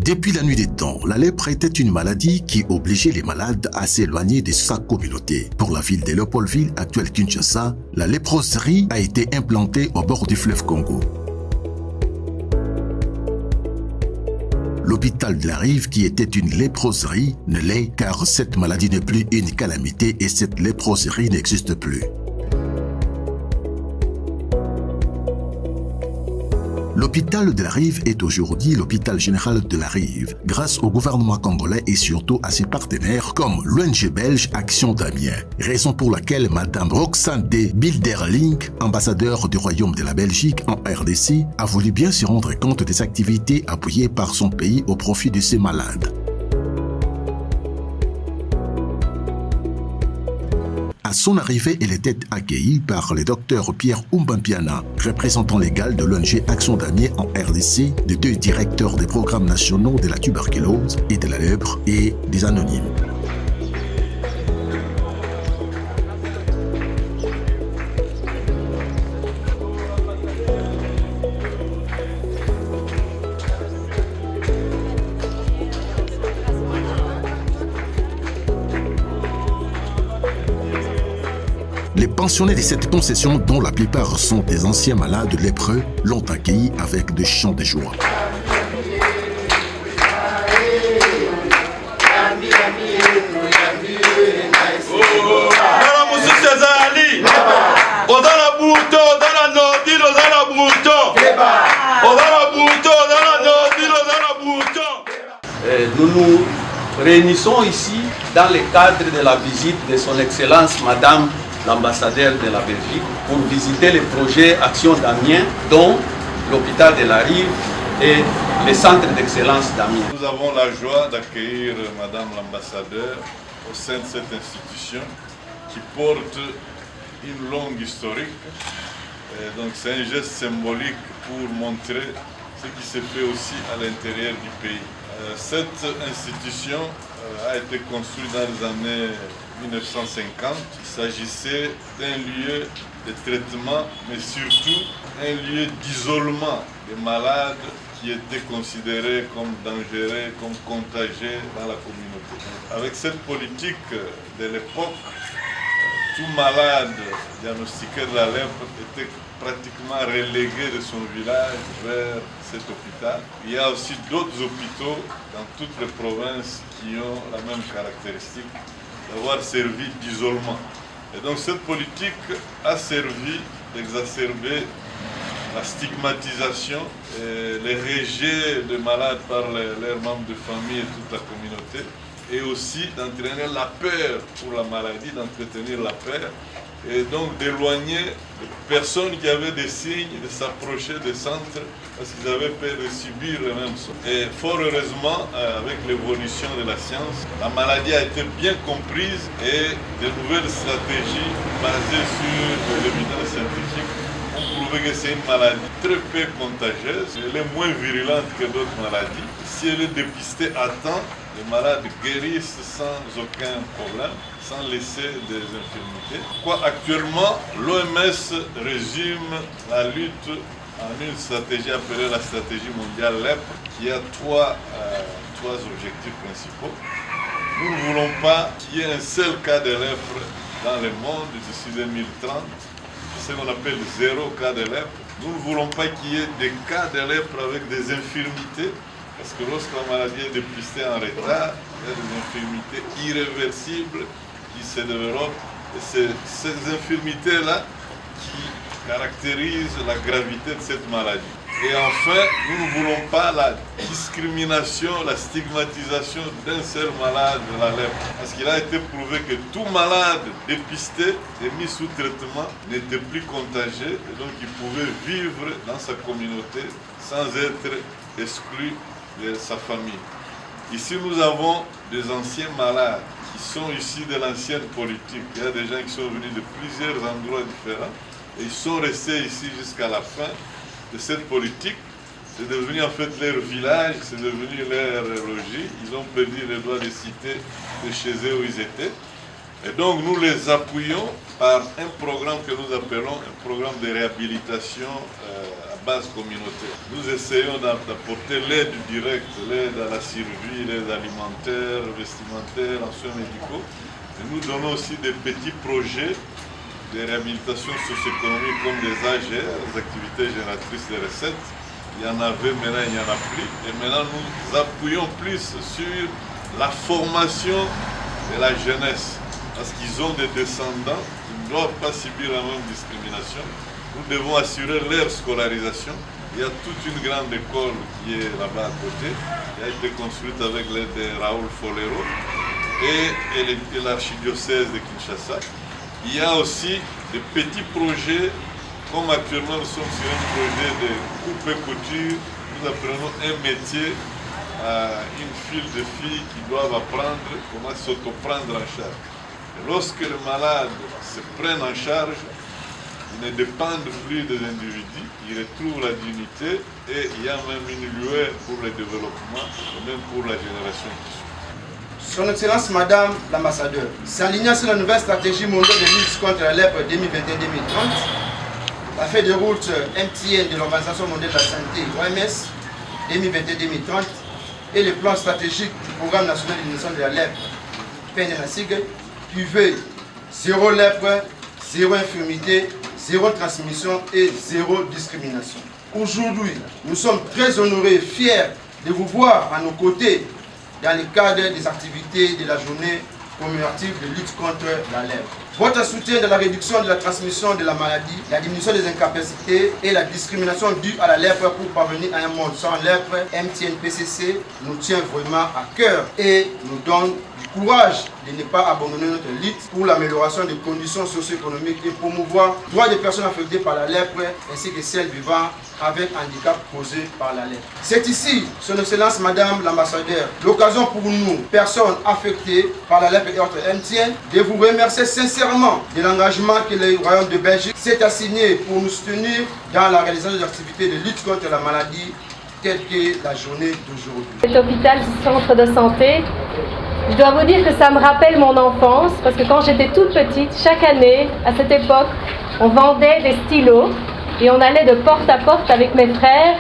Depuis la nuit des temps, la lèpre était une maladie qui obligeait les malades à s'éloigner de sa communauté. Pour la ville de Léopoldville, actuelle Kinshasa, la léproserie a été implantée au bord du fleuve Congo. L'hôpital de la Rive, qui était une léproserie, ne l'est car cette maladie n'est plus une calamité et cette léproserie n'existe plus. L'hôpital de la Rive est aujourd'hui l'hôpital général de la Rive, grâce au gouvernement congolais et surtout à ses partenaires comme l'ONG belge Action d'Amiens. Raison pour laquelle Madame Roxane de Bilderling, ambassadeur du Royaume de la Belgique en RDC, a voulu bien se rendre compte des activités appuyées par son pays au profit de ces malades. À son arrivée, elle était accueillie par le docteur Pierre Umbampiana, représentant légal de l'ONG Action d'Amiens en RDC, des deux directeurs des programmes nationaux de la tuberculose et de la lèpre et des anonymes. Les pensionnés de cette concession, dont la plupart sont des anciens malades lépreux, l'ont accueilli avec des chants de joie. Nous nous réunissons ici dans le cadre de la visite de son Excellence Madame l'ambassadeur de la Belgique, pour visiter les projets Action d'Amiens, dont l'hôpital de la Rive et le centre d'excellence d'Amiens. Nous avons la joie d'accueillir Madame l'ambassadeur au sein de cette institution qui porte une longue historique. Donc c'est un geste symbolique pour montrer ce qui se fait aussi à l'intérieur du pays. Cette institution a été construite dans les années 1950. Il s'agissait d'un lieu de traitement, mais surtout un lieu d'isolement des malades qui étaient considérés comme dangereux, comme contagieux dans la communauté. Avec cette politique de l'époque, tout malade diagnostiqué de la lèpre était pratiquement relégué de son village vers cet hôpital. Il y a aussi d'autres hôpitaux dans toutes les provinces qui ont la même caractéristique d'avoir servi d'isolement. Et donc cette politique a servi d'exacerber la stigmatisation et les rejets de malades par leurs membres de famille et toute la communauté, et aussi d'entraîner la peur pour la maladie, d'entretenir la peur, et donc d'éloigner les personnes qui avaient des signes de s'approcher des centres parce qu'ils avaient peur de subir les mêmes choses. Et fort heureusement, avec l'évolution de la science, la maladie a été bien comprise et de nouvelles stratégies basées sur l'évidence scientifique ont prouvé que c'est une maladie très peu contagieuse. Elle est moins virulente que d'autres maladies. Si elle est dépistée à temps, les malades guérissent sans aucun problème, sans laisser des infirmités. Actuellement, l'OMS résume la lutte en une stratégie appelée la stratégie mondiale lèpre, qui a trois objectifs principaux. Nous ne voulons pas qu'il y ait un seul cas de lèpre dans le monde d'ici 2030, ce qu'on appelle zéro cas de lèpre. Nous ne voulons pas qu'il y ait des cas de lèpre avec des infirmités, parce que lorsque la maladie est dépistée en retard, il y a des infirmités irréversibles qui se développent. Et c'est ces infirmités-là qui caractérisent la gravité de cette maladie. Et enfin, nous ne voulons pas la discrimination, la stigmatisation d'un seul malade de la lèpre. Parce qu'il a été prouvé que tout malade dépisté et mis sous traitement n'était plus contagieux et donc il pouvait vivre dans sa communauté sans être exclu de sa famille. Ici, nous avons des anciens malades qui sont issus de l'ancienne politique. Il y a des gens qui sont venus de plusieurs endroits différents et ils sont restés ici jusqu'à la fin de cette politique. C'est devenu en fait leur village, c'est devenu leur logis. Ils ont perdu le droit de citer de chez eux où ils étaient. Et donc nous les appuyons par un programme que nous appelons un programme de réhabilitation à base communautaire. Nous essayons d'apporter l'aide directe, l'aide à la chirurgie, l'aide alimentaire, vestimentaire, en soins médicaux. Et nous donnons aussi des petits projets de réhabilitation socio-économique comme des AGR, les activités génératrices de recettes. Il y en avait, maintenant il n'y en a plus. Et maintenant nous appuyons plus sur la formation de la jeunesse. Parce qu'ils ont des descendants, ils ne doivent pas subir la même discrimination. Nous devons assurer leur scolarisation. Il y a toute une grande école qui est là-bas à côté, qui a été construite avec l'aide de Raoul Folero et l'archidiocèse de Kinshasa. Il y a aussi des petits projets, comme actuellement nous sommes sur un projet de coupe et couture. Nous apprenons un métier à une file de filles qui doivent apprendre comment s'auto-prendre en charge. Et lorsque les malades se prennent en charge, ils ne dépendent plus des individus, ils retrouvent la dignité et il y a même une lueur pour le développement et même pour la génération qui suit. Son Excellence Madame l'Ambassadeur, s'alignant sur la nouvelle stratégie mondiale de lutte contre la lèpre 2021-2030, la feuille de route MTN de l'Organisation mondiale de la santé, OMS, 2021-2030, et le plan stratégique du programme national d'élimination de la lèpre, PNNASIG, qui veut zéro lèpre, zéro infirmité, zéro transmission et zéro discrimination. Aujourd'hui, nous sommes très honorés et fiers de vous voir à nos côtés dans le cadre des activités de la journée commémorative de lutte contre la lèpre. Votre soutien dans la réduction de la transmission de la maladie, la diminution des incapacités et la discrimination due à la lèpre pour parvenir à un monde sans lèpre, MTN-PCC, nous tient vraiment à cœur et nous donne du courage de ne pas abandonner notre lutte pour l'amélioration des conditions socio-économiques et promouvoir les droits des personnes affectées par la lèpre ainsi que celles vivant avec handicap causé par la lèpre. C'est ici, Son Excellence Madame l'Ambassadeur, l'occasion pour nous, personnes affectées par la lèpre et autres MTN, de vous remercier sincèrement de l'engagement que le Royaume de Belgique s'est assigné pour nous soutenir dans la réalisation des activités de lutte contre la maladie telle que la journée d'aujourd'hui. Cet hôpital, ce centre de santé, je dois vous dire que ça me rappelle mon enfance, parce que quand j'étais toute petite, chaque année, à cette époque, on vendait des stylos et on allait de porte à porte avec mes frères,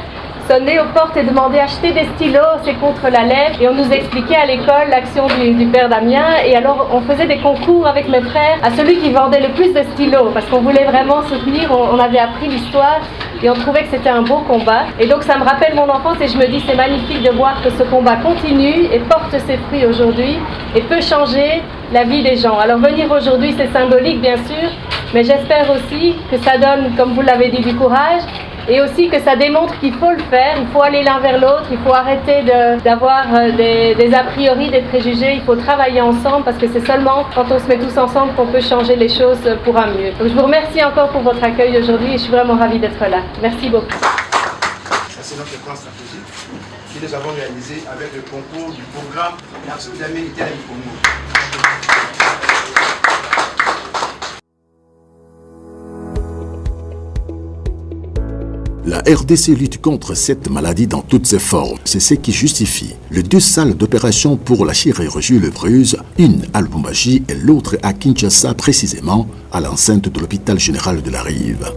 sonner aux portes et demander acheter des stylos, c'est contre la lèpre. Et on nous expliquait à l'école l'action du père Damien. Et alors on faisait des concours avec mes frères à celui qui vendait le plus de stylos, parce qu'on voulait vraiment soutenir, on avait appris l'histoire et on trouvait que c'était un beau combat. Et donc ça me rappelle mon enfance et je me dis c'est magnifique de voir que ce combat continue et porte ses fruits aujourd'hui et peut changer la vie des gens. Alors venir aujourd'hui c'est symbolique bien sûr, mais j'espère aussi que ça donne, comme vous l'avez dit, du courage. Et aussi que ça démontre qu'il faut le faire, il faut aller l'un vers l'autre, il faut arrêter d'avoir des a priori, des préjugés, il faut travailler ensemble parce que c'est seulement quand on se met tous ensemble qu'on peut changer les choses pour un mieux. Donc je vous remercie encore pour votre accueil aujourd'hui et je suis vraiment ravie d'être là. Merci beaucoup. Ça c'est notre plan stratégique que nous avons réalisé avec le concours du programme d'Action militaire du Congo. La RDC lutte contre cette maladie dans toutes ses formes. C'est ce qui justifie les deux salles d'opération pour la chirurgie lèpreuse, une à Lubumbashi et l'autre à Kinshasa, précisément à l'enceinte de l'hôpital général de la Rive.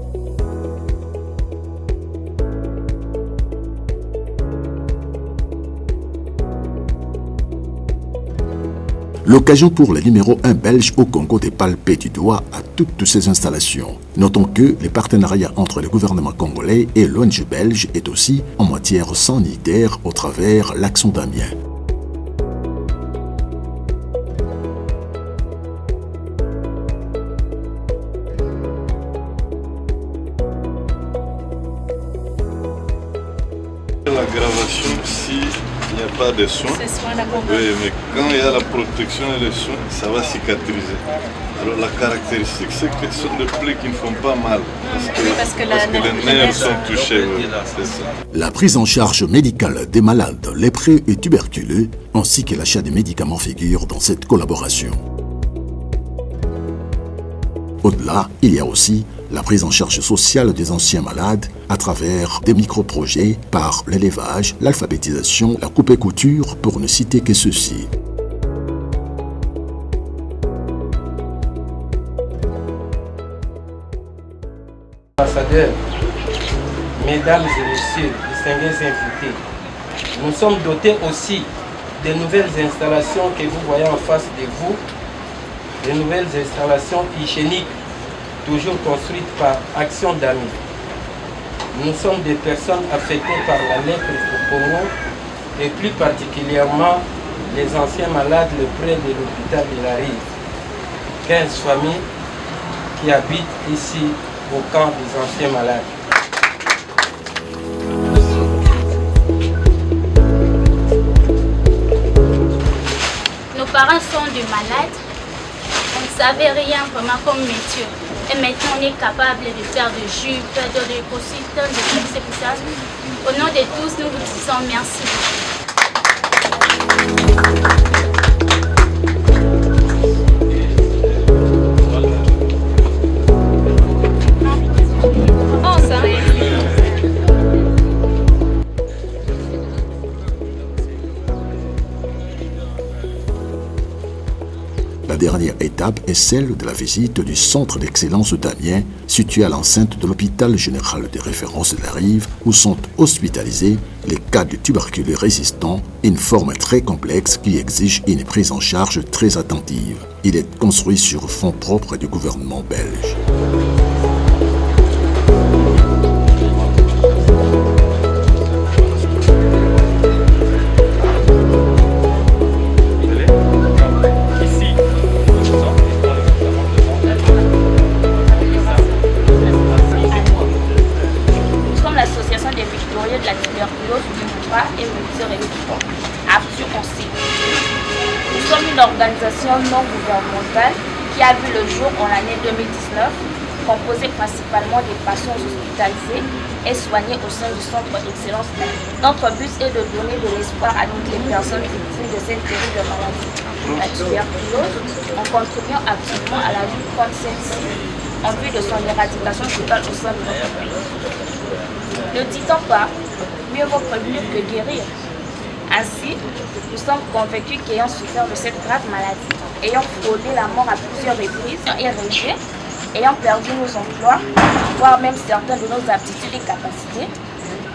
L'occasion pour le numéro 1 belge au Congo de palper du doigt à toutes ces installations. Notons que le partenariat entre le gouvernement congolais et l'ONG belge est aussi en matière sanitaire au travers l'action d'Amiens. L'aggravation, s'il n'y a pas de soins, oui, mais quand il y a la protection et les soins, ça va cicatriser. Alors la caractéristique, c'est que ce sont des plaies qui ne font pas mal, parce que les nerfs sont touchés. Oui, c'est ça. La prise en charge médicale des malades lépreux et tuberculeux, ainsi que l'achat des médicaments figurent dans cette collaboration. Au-delà, il y a aussi la prise en charge sociale des anciens malades à travers des micro-projets par l'élevage, l'alphabétisation, la coupe et couture, pour ne citer que ceux-ci. l'ambassadeur, mesdames et messieurs, distingués invités, nous sommes dotés aussi de nouvelles installations que vous voyez en face de vous, de nouvelles installations hygiéniques, toujours construites par Action d'Amis. Nous sommes des personnes affectées par la lèpre au Congo et plus particulièrement les anciens malades le près de l'hôpital de la Rive. 15 familles qui habitent ici au camp des anciens malades. Nos parents sont des malades, on ne savait rien vraiment comme métier. Et maintenant on est capable de faire des jupes, de consulter, de faire tout ça. Au nom de tous, nous vous disons merci. La dernière étape est celle de la visite du centre d'excellence d'Amiens, situé à l'enceinte de l'hôpital général de référence de la Rive, où sont hospitalisés les cas de tuberculose résistants, une forme très complexe qui exige une prise en charge très attentive. Il est construit sur fonds propres du gouvernement belge. Nous sommes une organisation non gouvernementale qui a vu le jour en l'année 2019, composée principalement des patients hospitalisés et soignés au sein du centre d'excellence. Notre but est de donner de l'espoir à toutes les personnes victimes de cette terrible maladie, la tuberculose, en contribuant activement à la lutte contre celle-ci, en vue de son éradication totale au sein de notre pays. Ne dit-on pas, mieux vaut prévenir que guérir. Ainsi, nous sommes convaincus qu'ayant souffert de cette grave maladie, ayant frôlé la mort à plusieurs reprises et régé, ayant perdu nos emplois, voire même certaines de nos aptitudes et capacités,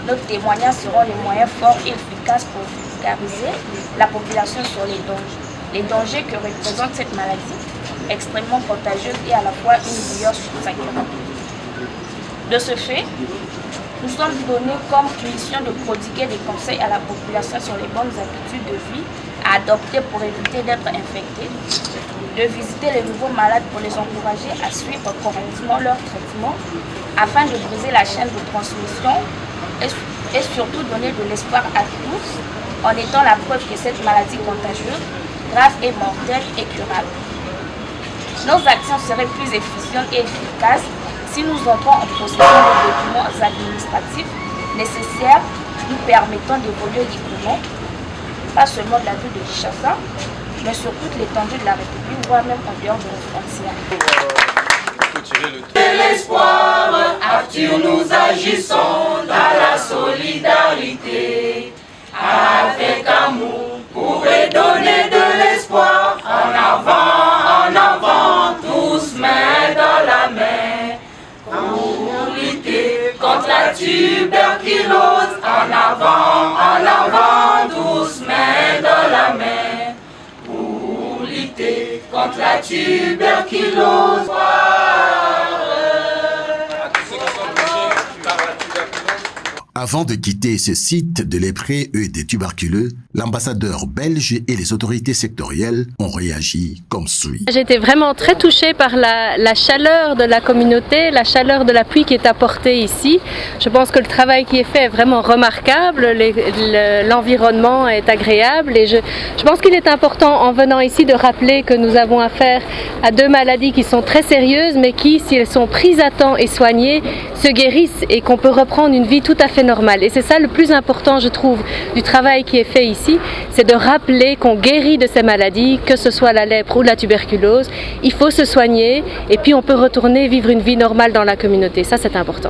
nos témoignages seront les moyens forts et efficaces pour vulgariser la population sur les dangers que représente cette maladie, extrêmement contagieuse et à la fois une douleur sacrée. De ce fait, nous sommes donnés comme mission de prodiguer des conseils à la population sur les bonnes habitudes de vie à adopter pour éviter d'être infectés, de visiter les nouveaux malades pour les encourager à suivre correctement leur traitement afin de briser la chaîne de transmission et surtout donner de l'espoir à tous en étant la preuve que cette maladie contagieuse, grave et mortelle est curable. Nos actions seraient plus efficientes et efficaces si nous entrons en possession des documents administratifs nécessaires nous permettant d'évoluer librement, pas seulement de la ville de Kinshasa, mais sur toute l'étendue de la République, voire même en dehors de nos frontières. De l'espoir, Arthur, nous agissons dans la solidarité, avec amour, pour redonner de l'espoir, en avant, tous main dans la main. Pour lutter contre la tuberculose, en avant, tous main dans la main. Pour lutter contre la tuberculose. Avant de quitter ce site de lépreux et des tuberculeux, l'ambassadeur belge et les autorités sectorielles ont réagi comme suit. J'ai été vraiment très touchée par la chaleur de la communauté, la chaleur de l'appui qui est apporté ici. Je pense que le travail qui est fait est vraiment remarquable, l'environnement est agréable et je pense qu'il est important en venant ici de rappeler que nous avons affaire à deux maladies qui sont très sérieuses mais qui, si elles sont prises à temps et soignées, se guérissent et qu'on peut reprendre une vie tout à fait normale. Et c'est ça le plus important, je trouve, du travail qui est fait ici, c'est de rappeler qu'on guérit de ces maladies, que ce soit la lèpre ou la tuberculose. Il faut se soigner et puis on peut retourner vivre une vie normale dans la communauté. Ça, c'est important.